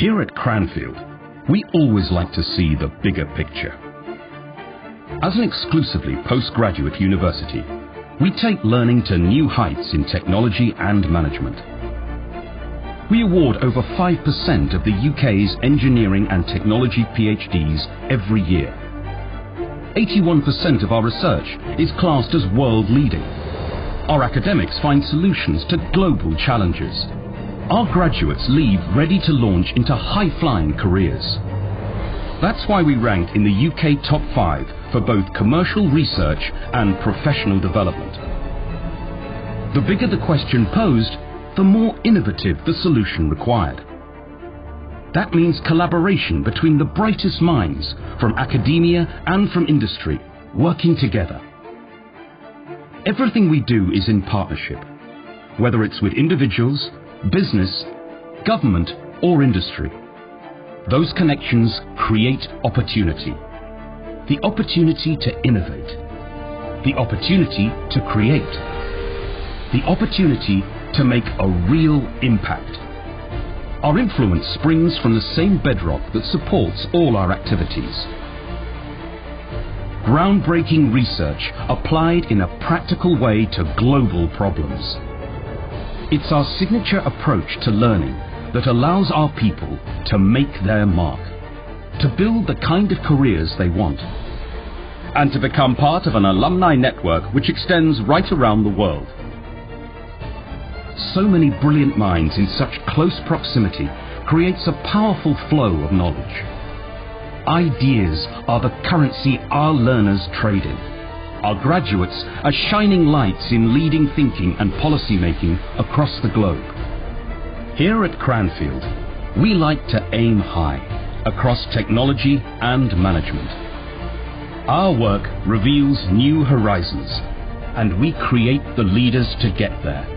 Here at Cranfield, we always like to see the bigger picture. As an exclusively postgraduate university, we take learning to new heights in technology and management. We award over 5% of the UK's engineering and technology PhDs every year. 81% of our research is classed as world-leading. Our academics find solutions to global challenges. Our graduates leave ready to launch into high-flying careers. That's why we ranked in the UK top 5 for both commercial research and professional development. The bigger the question posed, the more innovative the solution required. That means collaboration between the brightest minds from academia and from industry working together. Everything we do is in partnership, whether it's with individuals, business, government or industry. Those connections create opportunity. The opportunity to innovate. The opportunity to create. The opportunity to make a real impact. Our influence springs from the same bedrock that supports all our activities. Groundbreaking research applied in a practical way to global problems. It's our signature approach to learning that allows our people to make their mark, to build the kind of careers they want, and to become part of an alumni network which extends right around the world. So many brilliant minds in such close proximity creates a powerful flow of knowledge. Ideas are the currency our learners trade in. Our graduates are shining lights in leading thinking and policy making across the globe. Here at Cranfield, we like to aim high across technology and management. Our work reveals new horizons, and we create the leaders to get there.